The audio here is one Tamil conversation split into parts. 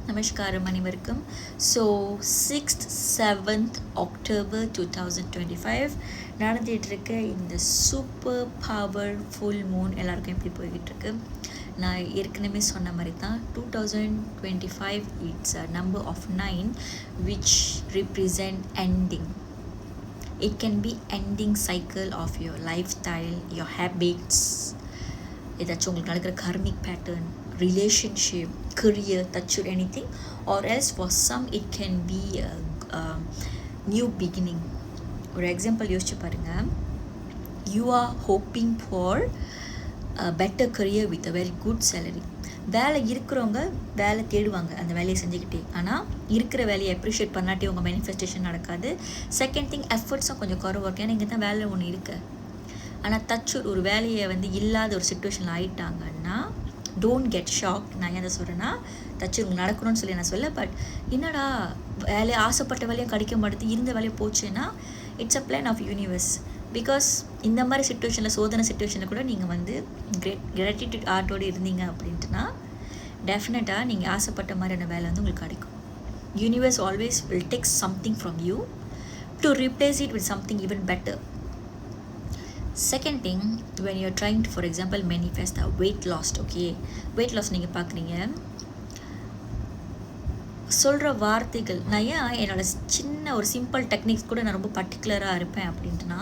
நமஸ்காரம் அனைவருக்கும். ஸோ 6th 7th October 2025 நடந்துகிட்ருக்க இந்த சூப்பர் பவர் ஃபுல் மூன் எல்லாருக்கும் எப்படி போய்கிட்டுருக்கு. நான் ஏற்கனவே சொன்ன மாதிரி தான் 2025 it's a number of 9 which represent ending. It can be ending cycle of your lifestyle, your habits, ஏதாச்சும் உங்களுக்கு நடக்கிற karmic pattern, relationship, career, touch anything, or else for some it can be a new beginning. ஒரு எக்ஸாம்பிள் யோசிச்சு பாருங்க. You are hoping for a better career with a very good salary. வேலை இருக்கிறவங்க வேலை தேடுவாங்க அந்த வேலையை செஞ்சுக்கிட்டே. ஆனால் இருக்கிற வேலையை அப்ரிஷியேட் பண்ணாட்டி உங்கள் மேனிஃபெஸ்டேஷன் நடக்காது. செகண்ட் திங், எஃபர்ட்ஸும் கொஞ்சம் குறைவாக இருக்குது. ஏன்னா இங்கே தான் வேலை ஒன்று இருக்குது. ஆனால் ஒரு வேலையை இல்லாத ஒரு சுச்சுவேஷனில் ஆகிட்டாங்கன்னா டோன்ட் கெட் ஷாக். நான் எதை சொல்கிறேன்னா உங்களுக்கு நடக்கணும்னு சொல்லி நான் சொல்ல, பட் என்னடா வேலையை ஆசைப்பட்ட வேலையும் கிடைக்க மாட்டேது, இருந்த வேலையை போச்சுன்னா it's a plan of universe. Because இந்த மாதிரி சுச்சுவேஷனில், சோதனை சுச்சுவேஷனில் கூட நீங்கள் கிராட்டிடியூட் ஆர்ட்டோடு இருந்தீங்க அப்படின்ட்டுனா டெஃபினட்டாக நீங்கள் ஆசைப்பட்ட மாதிரியான வேலை உங்களுக்கு கிடைக்கும். Universe always will take something from you to replace it with something even better. Second thing, when you're trying to, for example, manifest a weight loss, okay, weight loss நீங்கள் பார்க்குறீங்க, சொல்கிற வார்த்தைகள், நான் ஏன் என்னோட சின்ன ஒரு சிம்பிள் டெக்னிக்ஸ் கூட நான் ரொம்ப பர்டிகுலராக இருப்பேன் அப்படின்ட்டுனா,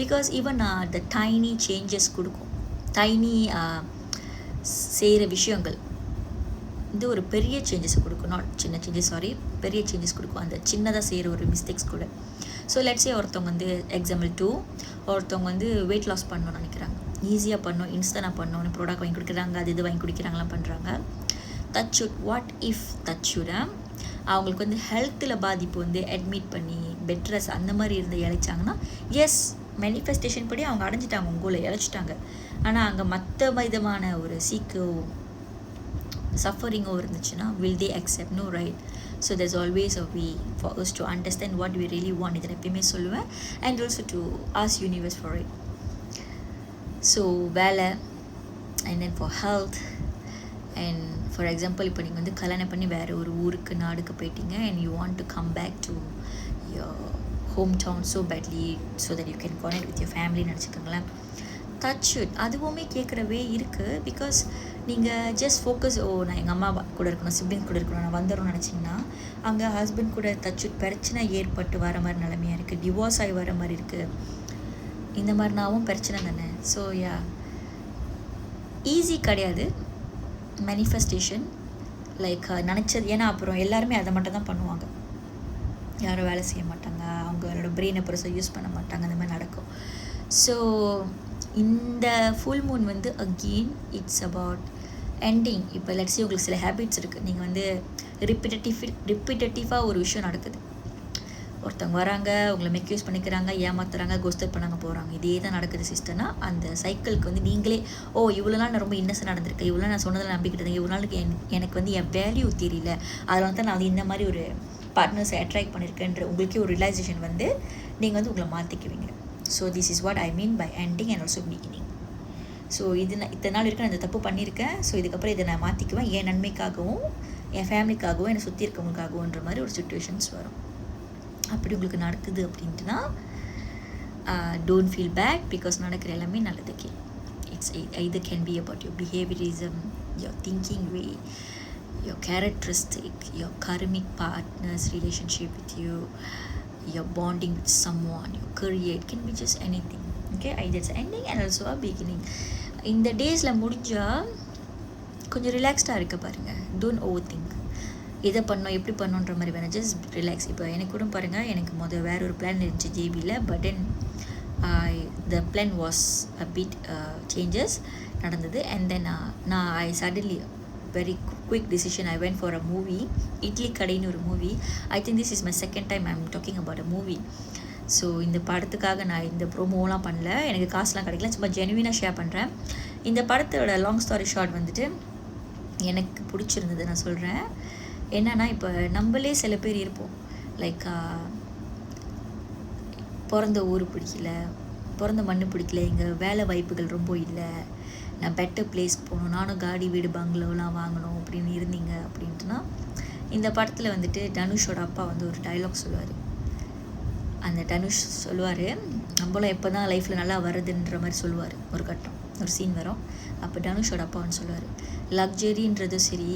பிகாஸ் ஈவன் நான் த டைனி சேஞ்சஸ் கொடுக்கும். டைனி செய்கிற விஷயங்கள் இது ஒரு பெரிய சேஞ்சஸ் கொடுக்கும். நாட் சின்ன சேஞ்சஸ், சாரி, பெரிய சேஞ்சஸ் கொடுக்கும் அந்த சின்னதாக செய்கிற ஒரு மிஸ்டேக்ஸ் கூட. ஸோ லெட்ஸே ஒருத்தவங்க எக்ஸாம்பிள் 2, ஒருத்தவங்க வெயிட் லாஸ் பண்ணணும்னு நினைக்கிறாங்க, ஈஸியாக பண்ணணும், இன்ஸ்டன்டாக பண்ணணும், ப்ராடக்ட் வாங்கி கொடுக்குறாங்க, அது இது வாங்கி குடிக்கிறாங்களாம் பண்ணுறாங்க. தச்சுட் வாட் இஃப் தச்சுட அவங்களுக்கு ஹெல்த்தில் பாதிப்பு அட்மிட் பண்ணி பெட் ரெஸ்ட் அந்த மாதிரி இருந்து இழைச்சாங்கன்னா, எஸ் மேனிஃபெஸ்டேஷன் படி அவங்க அடைஞ்சிட்டாங்க, உங்களை இழைச்சிட்டாங்க. ஆனால் அங்கே மற்ற விதமான ஒரு சீக்கோ சஃபரிங்கோ இருந்துச்சுன்னா will they accept? No, right? So there's always a way for us to understand what we really want. இதை எப்பயுமே சொல்லுவேன். And also to ask universe for it. So வேலை, and then for health, and for example இப்போ நீங்கள் கல்யாணம் பண்ணி வேறு ஒரு ஊருக்கு நாடுக்கு போயிட்டீங்க and you want to come back to your hometown so badly so that you can connect with your family நினச்சிக்கோங்களேன். டச் அதுவுமே கேட்குறவே இருக்குது. பிகாஸ் நீங்கள் ஜஸ்ட் ஃபோக்கஸ், நான் எங்கள் அம்மா கூட இருக்கணும், சிப்ளிங்ஸ் கூட இருக்கணும், நான் வந்துடணும்னு நினச்சிங்கன்னா அங்கே ஹஸ்பண்ட் கூட டச் பிரச்சனை ஏற்பட்டு வர மாதிரி நிலைமையாக இருக்குது, டிவோர்ஸ் ஆகி வர மாதிரி இருக்குது. இந்த மாதிரினாவும் பிரச்சனை தானே. ஸோ யா, ஈஸி கிடையாது மேனிஃபெஸ்டேஷன். லைக் நினச்சது, ஏன்னா அப்புறம் எல்லாருமே அதை மட்டும் தான் பண்ணுவாங்க, யாரும் வேலை செய்ய மாட்டாங்க, அவங்களோட பிரெயினை பெருசாக யூஸ் பண்ண மாட்டாங்க, அந்த மாதிரி நடக்கும். ஸோ இந்த full Moon again it's about ending. இப்போ லெட்ஸே உங்களுக்கு சில ஹேபிட்ஸ் இருக்குது, நீங்கள் ரிப்பிட்டேட்டிவாக ஒரு விஷயம் நடக்குது, ஒருத்தவங்க வராங்க, உங்களை மெக்யூஸ் பண்ணிக்கிறாங்க, ஏமாத்துறாங்க, கோஸ்டர் பண்ணாங்க, போகிறாங்க, இதே தான் நடக்குது சிஸ்டர்னா அந்த சைக்கிளுக்கு நீங்களே இவ்வளோ நாள் நான் ரொம்ப இன்னசென்ட் நடந்திருக்கேன், இவ்வளோ நான் சொன்னதில் நம்பிக்கிட்டு இவ்வளோ நாளுக்கு எனக்கு என் வேல்யூ தெரியல, அதனால தான் நான் இந்த மாதிரி ஒரு பார்ட்னர்ஸை அட்ராக்ட் பண்ணியிருக்கேன்ற உங்களுக்கே ஒரு ரியலைசேஷன் நீங்கள் உங்களை மாற்றிக்குவீங்க. So this is what I mean by ending and also beginning. ஸோ இது நான் இத்தனை நாள் நான் இந்த தப்பு பண்ணியிருக்கேன், ஸோ இதுக்கப்புறம் இதை நான் மாற்றிக்குவேன், என் நன்மைக்காகவும் என் ஃபேமிலிக்காகவும் என்னை சுற்றி இருக்கவங்களுக்காகவுன்ற மாதிரி ஒரு சுச்சுவேஷன்ஸ் வரும். அப்படி உங்களுக்கு நடக்குது அப்படின்ட்டுனா டோன்ட் ஃபீல் பேட், பிகாஸ் நடக்கிற எல்லாமே நல்லதுக்கே. It's either can be about your behaviorism, your thinking way, your characteristic, your karmic partner's relationship with you, your bonding with someone, your career, it can be just anything. Okay, either it's ending and also a beginning. இந்த டேஸில் முடிஞ்சால் கொஞ்சம் ரிலாக்ஸ்டாக இருக்க பாருங்கள். டோன்ட் ஓவர் திங்க், எதை பண்ணோம் எப்படி பண்ணோன்ற மாதிரி வேணால், ஜஸ்ட் ரிலாக்ஸ். இப்போ எனக்கு கூட பாருங்கள், எனக்கு வேறு ஒரு பிளான் இருந்துச்சு ஜேபியில், but then the plan was a bit changes நடந்தது. அண்ட் தென் நான் I suddenly very quick decision, I went for a movie, Idli கடைன்னு ஒரு movie. I think this is my second time I'm talking about a movie. So இந்த படத்துக்காக நான் இந்த ப்ரோமோலாம் பண்ணல, எனக்கு காசுலாம் கிடைக்கல, சும்மா ஜெனுவினாக ஷேர் பண்ணுறேன். இந்த படத்தோட லாங் ஸ்டாரி ஷார்ட் எனக்கு பிடிச்சிருந்தது, நான் சொல்கிறேன். என்னன்னா, இப்போ நம்மளே சில பேர் இருப்போம், லைக் பிறந்த ஊர் பிடிக்கல, பிறந்த மண் பிடிக்கல, இங்கே வேலை வாய்ப்புகள் ரொம்ப இல்லை, நான் பெட்டர் பிளேஸ் போகணும், நானும் காடி வீடு பங்களோலாம் வாங்கணும் அப்படின்னு இருந்தீங்க அப்படின்ட்டுனா இந்த படத்தில் வந்துட்டு தனுஷோட அப்பா வந்து ஒரு டைலாக் சொல்லுவார். அந்த தனுஷ் சொல்லுவார், நம்மளும் எப்போ தான் லைஃப்பில் நல்லா வருதுன்ற மாதிரி சொல்லுவார். ஒரு கட்டம் ஒரு சீன் வரும். அப்போ தனுஷோட அப்பா வந்து சொல்லுவார், லக்ஸரின்றதும் சரி,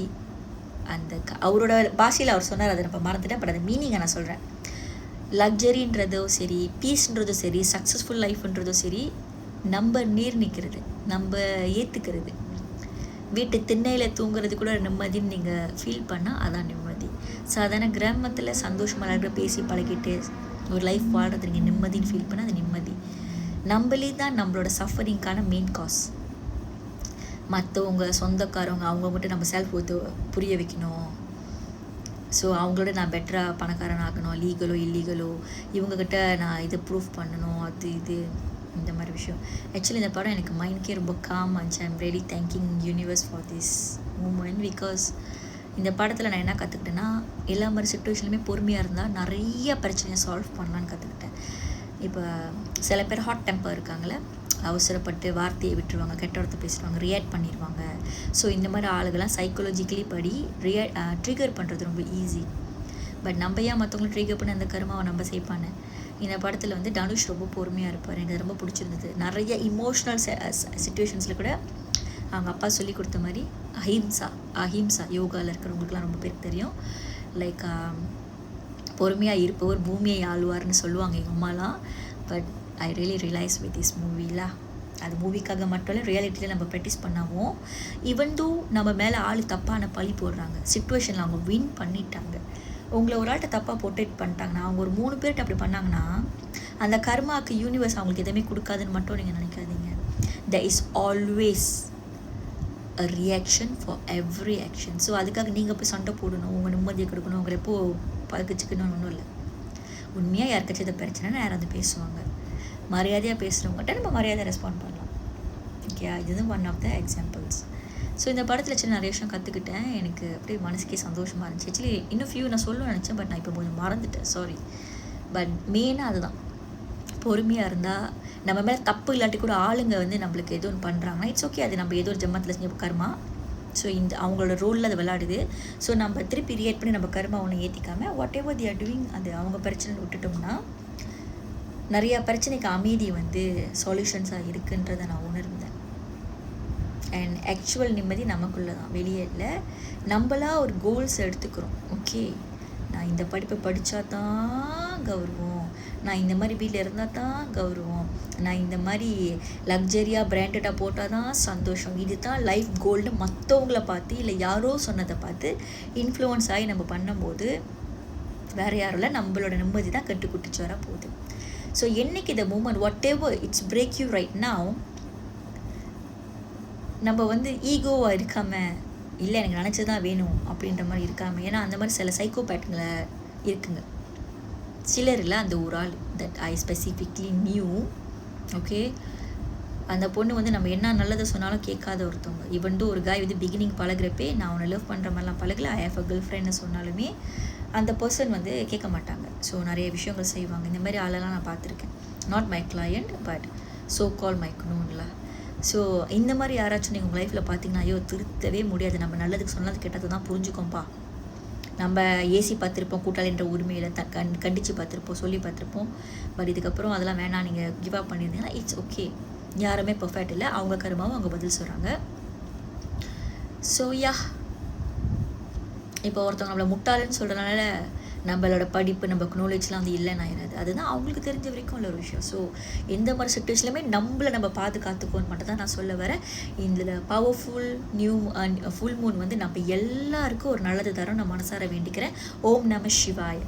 அந்த அவரோட பாஷையில் அவர் சொன்னார், அதை நம்ம மறந்துட்டேன், பட் அந்த மீனிங்கை நான் சொல்கிறேன். லக்ஸரின்றதும் சரி, பீஸ்ன்றதும் சரி, சக்ஸஸ்ஃபுல் லைஃப்ன்றதும் சரி, நம்ம நீர் நிற்கிறது, நம்ம ஏற்றுக்கிறது. வீட்டு திண்ணையில் தூங்குறது கூட நிம்மதின்னு நீங்கள் ஃபீல் பண்ணால் அதான் நிம்மதி. சாதாரண கிராமத்தில் சந்தோஷமாக இருக்கிற பேசி பழகிட்டு ஒரு லைஃப் வாழ்கிறது நீங்கள் நிம்மதின்னு ஃபீல் பண்ணால் அது நிம்மதி. நம்மளே தான் நம்மளோட சஃபரிங்க்கான மெயின் காஸ். மற்றவங்க சொந்தக்காரவங்க அவங்க மட்டும் நம்ம செல்ஃப் ஒத்து புரிய வைக்கணும். ஸோ அவங்களோட நான் பெட்டராக பணக்காரன் ஆகணும், லீகலோ இல்லீகலோ இவங்கக்கிட்ட நான் இதை ப்ரூஃப் பண்ணணும், அது இது இந்த மாதிரி விஷயம். ஆக்சுவலி இந்த படம் எனக்கு மைண்ட்கே ரொம்ப காம் ஆச்சு. I am really thanking universe for this moment. Because இந்த படத்தில் நான் என்ன கற்றுக்கிட்டேன்னா, எல்லா மாதிரி சுச்சுவேஷன்லையுமே பொறுமையாக இருந்தால் நிறைய பிரச்சனையை சால்வ் பண்ணலான்னு கற்றுக்கிட்டேன். இப்போ சில பேர் ஹாட் டெம்பர் இருக்காங்களே, அவசரப்பட்டு வார்த்தையை விட்டுருவாங்க, கெட்ட வார்த்தை பேசுவாங்க, ரியாக்ட் பண்ணிடுவாங்க. ஸோ இந்த மாதிரி ஆளுகள்லாம் சைக்காலஜிக்கலி படி ட்ரிகர் பண்ணுறது ரொம்ப ஈஸி. பட் நம்ம ஏன் மற்றவங்களும் ட்ரிகர் பண்ணி அந்த கருமாவை நம்ம செய்ப்பானே. இந்த படத்தில் வந்து தனுஷ் ரொம்ப பொறுமையாக இருப்பார். எனக்கு ரொம்ப பிடிச்சிருந்தது. நிறைய இமோஷ்னல் சிச்சுவேஷன்ஸில் கூட அவங்க அப்பா சொல்லி கொடுத்த மாதிரி அஹிம்சா யோகாவில் இருக்கிறவங்களுக்குலாம் ரொம்ப பேருக்கு தெரியும். லைக் பொறுமையாக இருப்பவர் பூமியை ஆளுவார்னு சொல்லுவாங்க எங்கள் அம்மாலாம். But I really realise with this மூவிலா, அது மூவிக்காக மட்டும் இல்லை, ரியாலிட்டியில் நம்ம ப்ராக்டிஸ் பண்ணாமல் ஈவன் தோ நம்ம மேலே ஆள் தப்பான பழி போடுறாங்க, சிச்சுவேஷனில் அவங்க வின் பண்ணிட்டாங்க. உங்களை ஒரு ஆள்கிட்ட தப்பாக போர்ட்ரேட் பண்ணிட்டாங்கன்னா, அவங்க ஒரு 3 பேர்கிட்ட அப்படி பண்ணாங்கன்னா, அந்த கர்மாவுக்கு யூனிவர்ஸ் அவங்களுக்கு எதுவுமே கொடுக்காதுன்னு மட்டும் நீங்கள் நினைக்காதீங்க. there is always a reaction for every action. So அதுக்காக நீங்கள் போய் சண்டை போடணும், உங்கள் நிம்மதியை கொடுக்கணும், உங்களை எப்போ பதுக்கிச்சிக்கணும்னு ஒன்றும் இல்லை. உண்மையாக யாருக்காச்சும் இதை பிரச்சனைனா யாராவது பேசுவாங்க. மரியாதையாக பேசுகிறவங்ககிட்ட நம்ம மரியாதையாக ரெஸ்பாண்ட் பண்ணலாம். ஓகே, இது one of the examples. So இந்த படத்தில் சின்ன நிறைய விஷயம் கற்றுக்கிட்டேன். எனக்கு அப்படியே மனசுக்கே சந்தோஷமாக இருந்துச்சு. ஆக்சுவலி இன்னும் ஃபியூ நான் சொல்லணும்னு நினச்சேன், பட் நான் இப்போ கொஞ்சம் மறந்துட்டேன், சாரி. பட் மெயினாக அதுதான், பொறுமையாக இருந்தால் நம்ம மேலே தப்பு இல்லாட்டி கூட ஆளுங்க வந்து நம்மளுக்கு எது ஒன்று பண்ணுறாங்கன்னா இட்ஸ் ஓகே, அது நம்ம ஏதோ ஒரு ஜென்மத்தில் செஞ்ச கர்மா. ஸோ இந்த அவங்களோட ரோலில் அது விளையாடுது. ஸோ நம்ம திருப்பி ரியாக்ட் பண்ணி நம்ம கர்மா ஒன்று ஏற்றிக்காமல் whatever they are doing அது அவங்க பிரச்சனை விட்டுட்டோம்னா நிறையா பிரச்சனைக்கு அமைதி வந்து சொல்யூஷன்ஸாக இருக்குன்றதை நான் உணர்ந்தேன். அண்ட் ஆக்சுவல் நிம்மதி நமக்குள்ளே தான், வெளியே இல்லை. நம்மளா ஒரு கோல்ஸ் எடுத்துக்கிறோம். ஓகே, நான் இந்த படிப்பை படித்தா தான் கௌரவம், நான் இந்த மாதிரி வீட்டில் இருந்தால் தான் கௌரவம், நான் இந்த மாதிரி லக்ஸரியாக பிராண்டடாக போட்டால் தான் சந்தோஷம், இது தான் லைஃப் கோல்டு மற்றவங்கள பார்த்து இல்லை யாரோ சொன்னதை பார்த்து இன்ஃப்ளூயன்ஸ் ஆகி நம்ம பண்ணும்போது வேறு யாரும் இல்லை, நம்மளோட நிம்மதி தான் கட்டுக்குட்டிச்சு வர போகுது. ஸோ என்னைக்கு இந்த moment whatever it's break you right now, நம்ம வந்து ஈகோவாக இருக்காமல் இல்லை எனக்கு நினச்சி தான் வேணும் அப்படின்ற மாதிரி இருக்காமல். ஏன்னா அந்த மாதிரி சில சைக்கோபேட்டுங்களை இருக்குங்க. சிலர் இல்லை, அந்த ஒரு ஆள் that I specifically new. Okay, அந்த பொண்ணு வந்து நம்ம என்ன நல்லதை சொன்னாலும் கேட்காத ஒருத்தவங்க. ஈவன் தோ ஒரு காய் வந்து பிகினிங் பழகிறப்பே நான் உன்னை லவ் பண்ணுற மாதிரிலாம் பழகல, ஐ ஹேவ் அ கேர்ள் ஃப்ரெண்ட்னு சொன்னாலுமே அந்த பர்சன் வந்து கேட்க மாட்டாங்க. ஸோ நிறைய விஷயங்கள் செய்வாங்க. இந்த மாதிரி ஆளெல்லாம் நான் பார்த்துருக்கேன். Not my client but so call my குனோன்ல. ஸோ இந்த மாதிரி யாராச்சும் நீங்கள் உங்கள் லைஃப்பில் பார்த்தீங்கன்னா, ஐயோ திருத்தவே முடியாது, நம்ம நல்லதுக்கு சொன்னது கெட்டது தான் புரிஞ்சுக்கோப்பா, நம்ம ஏசி பார்த்துருப்போம், கூட்டாளின்ற உரிமையில் கண்டித்து பார்த்துருப்போம், சொல்லி பார்த்துருப்போம், பட் இதுக்கப்புறம் அதெல்லாம் வேணாம் நீங்கள் கிவ் அப் பண்ணியிருந்தீங்கன்னா இட்ஸ் ஓகே. யாருமே பர்ஃபெக்ட் இல்லை, அவங்க கருமாவும் அவங்க பதில் சொல்கிறாங்க. ஸோ யா, இப்போ ஒருத்தவங்க நம்மளை முட்டாளுன்னு சொல்கிறனால நம்மளோட படிப்பு நம்ம நாலேஜ்லாம் வந்து இல்லைன்னு ஆயிடாது. அதுதான் அவங்களுக்கு தெரிஞ்ச வரைக்கும் உள்ள ஒரு விஷயம். ஸோ எந்த மாதிரி சுச்சுவேஷன்லையுமே நம்மளை நம்ம பாதுகாத்துக்கோன்னு மட்டும் தான் நான் சொல்ல வரேன். இதில் பவர்ஃபுல் ஃபுல் மூன் வந்து நம்ம எல்லாருக்கும் ஒரு நல்லது தரோம் நான் மனசார வேண்டிக்கிறேன். ஓம் நம சிவாய.